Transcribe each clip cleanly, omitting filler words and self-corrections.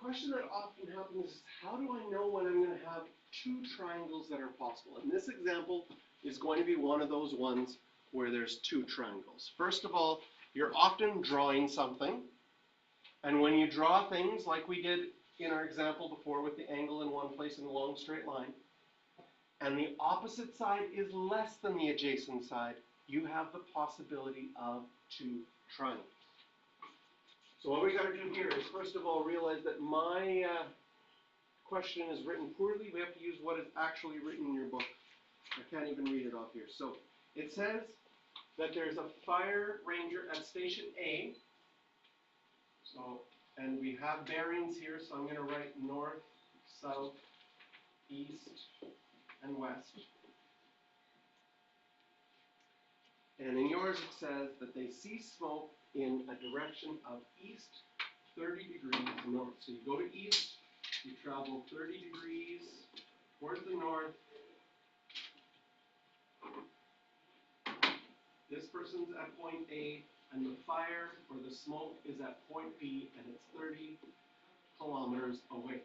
question that often happens is, how do I know when I'm going to have two triangles that are possible? And this example is going to be one of those ones where there's two triangles. First of all, you're often drawing something, and when you draw things like we did in our example before with the angle in one place in a long straight line, and the opposite side is less than the adjacent side, you have the possibility of two triangles. So what we got to do here is, first of all, realize that my question is written poorly. We have to use what is actually written in your book. I can't even read it off here. So it says that there's a fire ranger at station A. So, and we have bearings here, so I'm going to write north, south, east, and west. And in yours it says that they see smoke in a direction of east 30 degrees north. So you go to east, you travel 30 degrees towards the north. This person's at point A, and the fire or the smoke is at point B, and it's 30 kilometers away.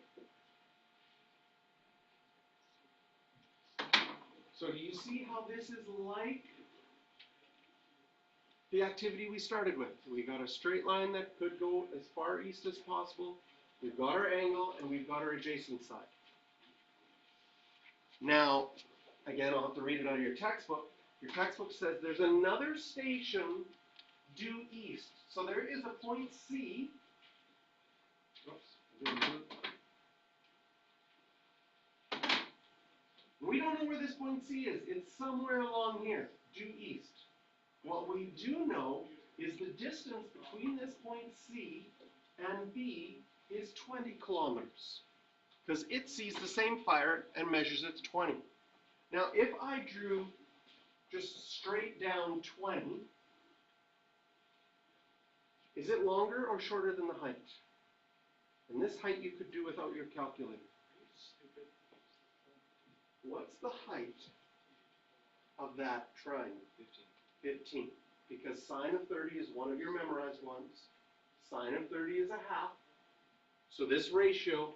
So do you see how this is like the activity we started with? We got a straight line that could go as far east as possible. We've got our angle, and we've got our adjacent side. Now, again, I'll have to read it out of your textbook. Your textbook says there's another station due east. So there is a point C. Oops. We don't know where this point C is. It's somewhere along here, due east. What we do know is the distance between this point C and B is 20 kilometers, because it sees the same fire and measures it's 20. Now, if I drew just straight down 20, is it longer or shorter than the height? And this height you could do without your calculator. What's the height of that triangle? 15. Because sine of 30 is one of your memorized ones. Sine of 30 is a half. So this ratio,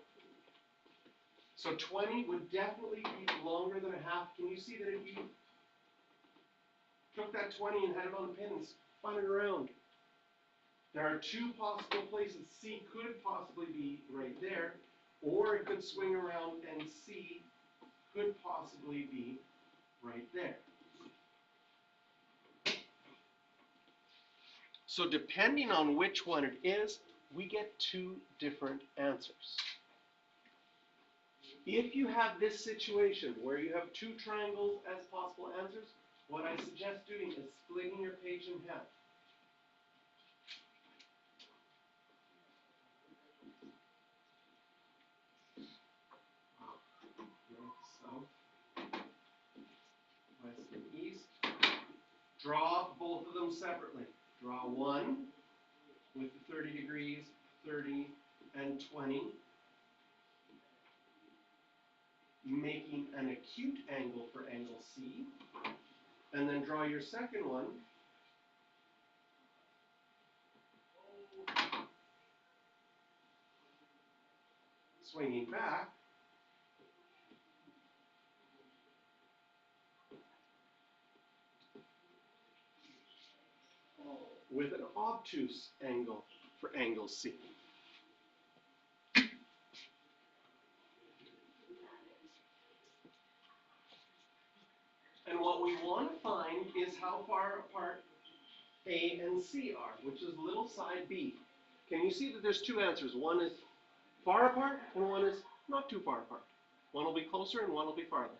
so 20 would definitely be longer than a half. Can you see that if you took that 20 and had it on a pin and spun it around, there are two possible places. C could possibly be right there, or it could swing around and C could possibly be right there. So depending on which one it is, we get two different answers. If you have this situation where you have two triangles as possible answers, what I suggest doing is splitting your page in half. North, south, west, and east. Draw both of them separately. Draw one with the 30 degrees, 30, and 20, making an acute angle for angle C. And then draw your second one swinging back with an obtuse angle for angle C. And what we want to find is how far apart A and C are, which is little side B. Can you see that there's two answers? One is far apart, and one is not too far apart. One will be closer, and one will be farther.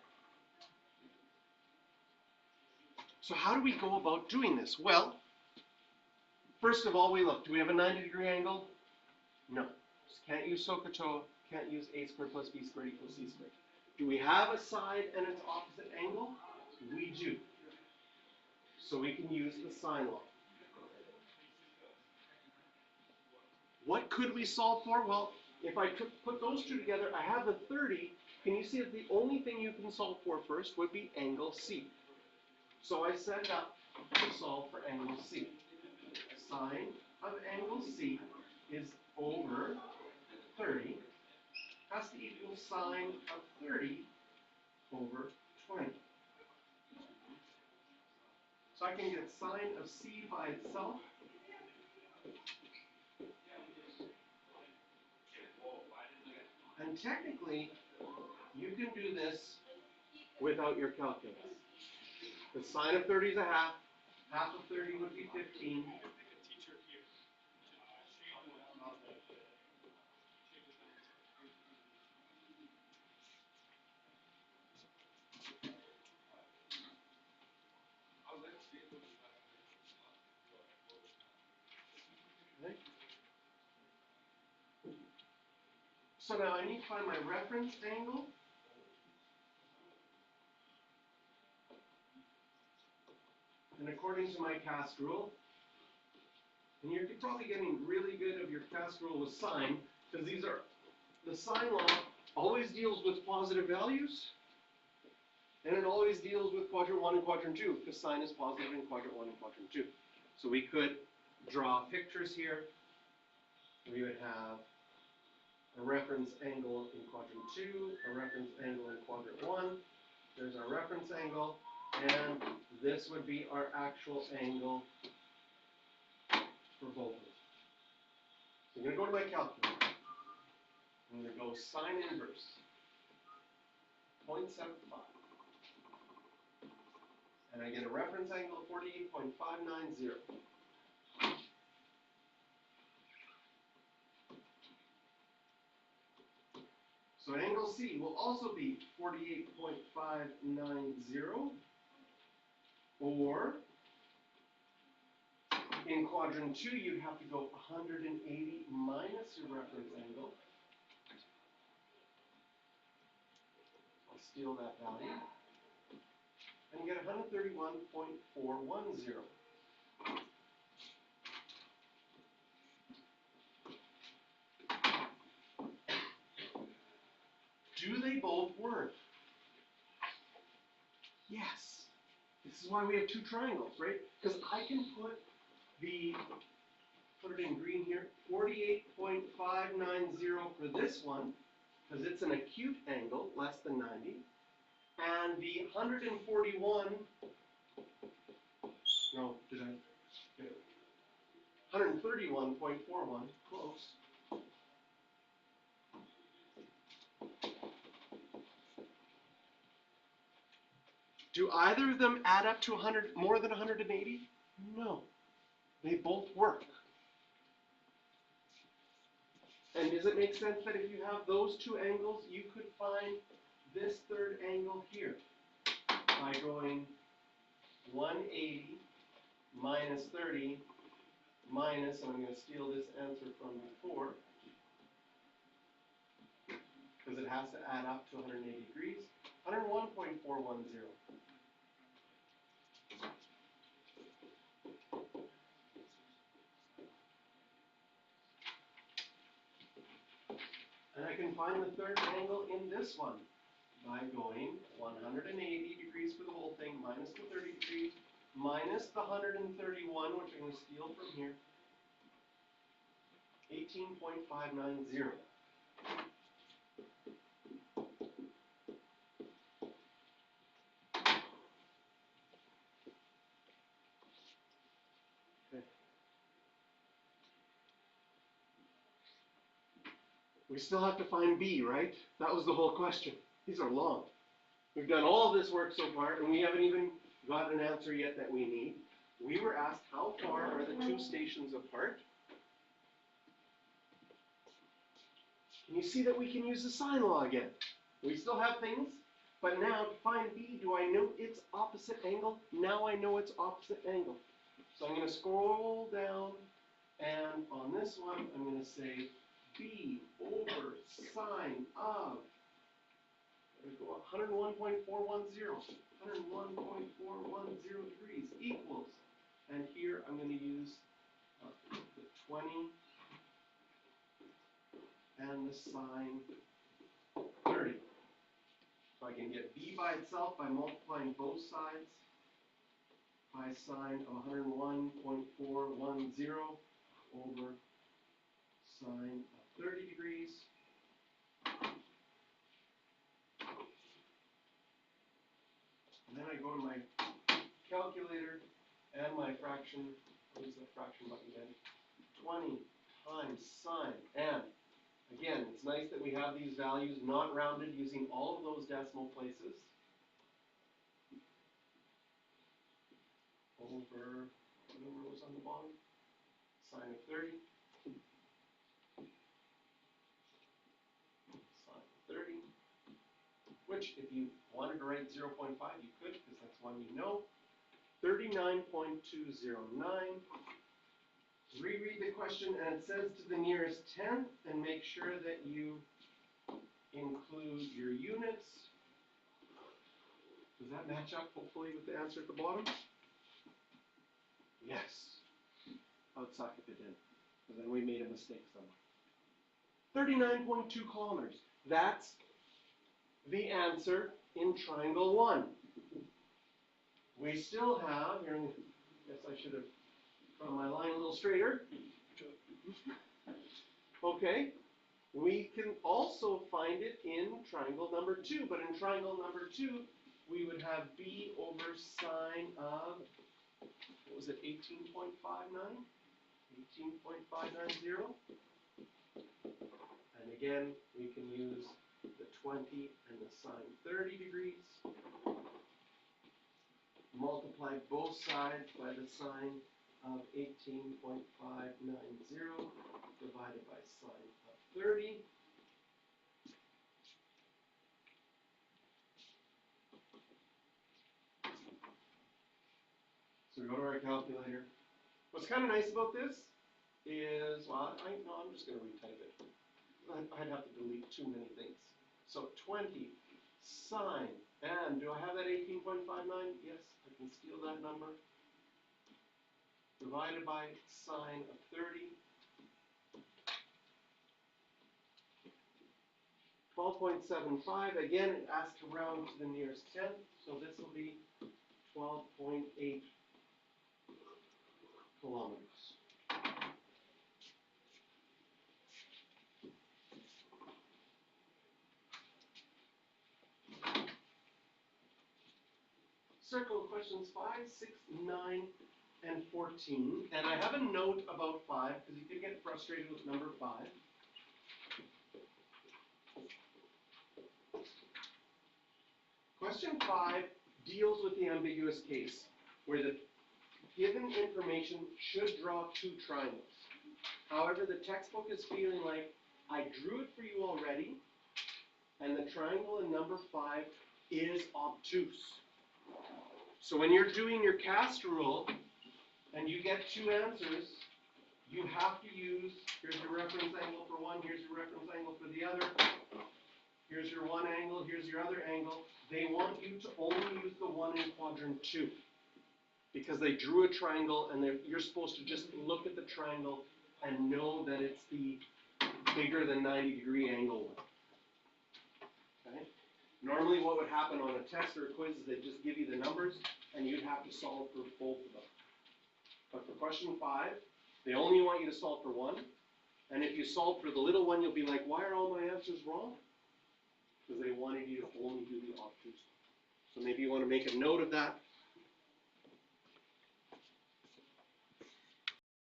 So how do we go about doing this? Well, first of all, we look. Do we have a 90-degree angle? No. Just can't use SOHCAHTOA, can't use a squared plus b squared equals c squared. Do we have a side and its opposite angle? We do. So we can use the sine law. What could we solve for? Well, if I put those two together, I have the 30. Can you see that the only thing you can solve for first would be angle C? So I set up to solve for angle C. Sine of angle C is over 30 has to equal sine of 30 over 20. So I can get sine of c by itself. And technically, you can do this without your calculus. The sine of 30 is a half. Half of 30 would be 15. Okay. So now I need to find my reference angle. And according to my cast rule, and you're probably getting really good of your cast rule with sine, because these are, the sine law always deals with positive values, and it always deals with quadrant 1 and quadrant 2, because sine is positive in quadrant 1 and quadrant 2. So we could draw pictures here. We would have a reference angle in quadrant 2, a reference angle in quadrant 1. There's our reference angle, and this would be our actual angle for both of them. So I'm going to go to my calculator. I'm going to go sine inverse, 0.75. And I get a reference angle of 48.590. So angle C will also be 48.590, or in quadrant 2, you'd have to go 180 minus your reference angle. I'll steal that value. And you get 131.410. Do they both work? Yes. This is why we have two triangles, right? Because I can put it in green here, 48.590 for this one, because it's an acute angle, less than 90. And the 141, no, did I get it? 131.41, close. Do either of them add up to 100, more than 180? No. They both work. And does it make sense that if you have those two angles, you could find this third angle here by going 180 minus 30 minus, and I'm going to steal this answer from before, because it has to add up to 180 degrees, 101.410. And I can find the third angle in this one by going 180 degrees for the whole thing, minus the 30 degrees, minus the 131, which I'm going to steal from here, 18.590. We still have to find B, right? That was the whole question. These are long. We've done all of this work so far, and we haven't even got an answer yet that we need. We were asked, how far are the two stations apart? Can you see that we can use the sine law again? We still have things, but now to find B, do I know its opposite angle? Now I know its opposite angle. So I'm going to scroll down, and on this one, I'm going to say B over sine of 101.410, 101.410 degrees equals, and here I'm going to use the 20 and the sine 30. So I can get B by itself by multiplying both sides by sine of 101.410 over sine of 30 degrees. And then I go to my calculator and my fraction, I'll use the fraction button again, 20 times sine, and again, it's nice that we have these values not rounded using all of those decimal places. Over, what number was on the bottom? Sine of 30. Sine of 30. Which, if you wanted to write 0.5, you could, because that's one you know. 39.209. Reread the question, and it says to the nearest tenth, and make sure that you include your units. Does that match up, hopefully, with the answer at the bottom? Yes. I would suck if it didn't, because then we made a mistake somewhere. 39.2 kilometers. That's the answer in triangle 1. We still have, here, I guess I should have drawn my line a little straighter. Okay, we can also find it in triangle number 2, but in triangle number 2, we would have b over sine of, what was it, 18.59? 18.590. And again, we can use the 20 and the sine 30 degrees. Multiply both sides by the sine of 18.590 divided by sine of 30. So we go to our calculator. What's kind of nice about this is, well, I'm just going to retype it. I'd have to delete too many things. So 20 sine, and do I have that 18.59? Yes, I can steal that number. Divided by sine of 30. 12.75, again, it asks to round to the nearest tenth, so this will be 12.8 kilometers. Circle questions 5, 6, 9, and 14. And I have a note about 5, because you could get frustrated with number 5. Question 5 deals with the ambiguous case, where the given information should draw 2 triangles. However, the textbook is feeling like I drew it for you already, and the triangle in number 5 is obtuse. So when you're doing your cast rule, and you get 2 answers, you have to use, here's your reference angle for one, here's your reference angle for the other, here's your one angle, here's your other angle. They want you to only use the one in quadrant 2, because they drew a triangle, and you're supposed to just look at the triangle and know that it's the bigger than 90-degree angle one. Okay? Normally what would happen on a test or a quiz is they'd just give you the numbers, and you'd have to solve for both of them. But for question 5, they only want you to solve for one, and if you solve for the little one, you'll be like, why are all my answers wrong? Because they wanted you to only do the obtuse. So maybe you want to make a note of that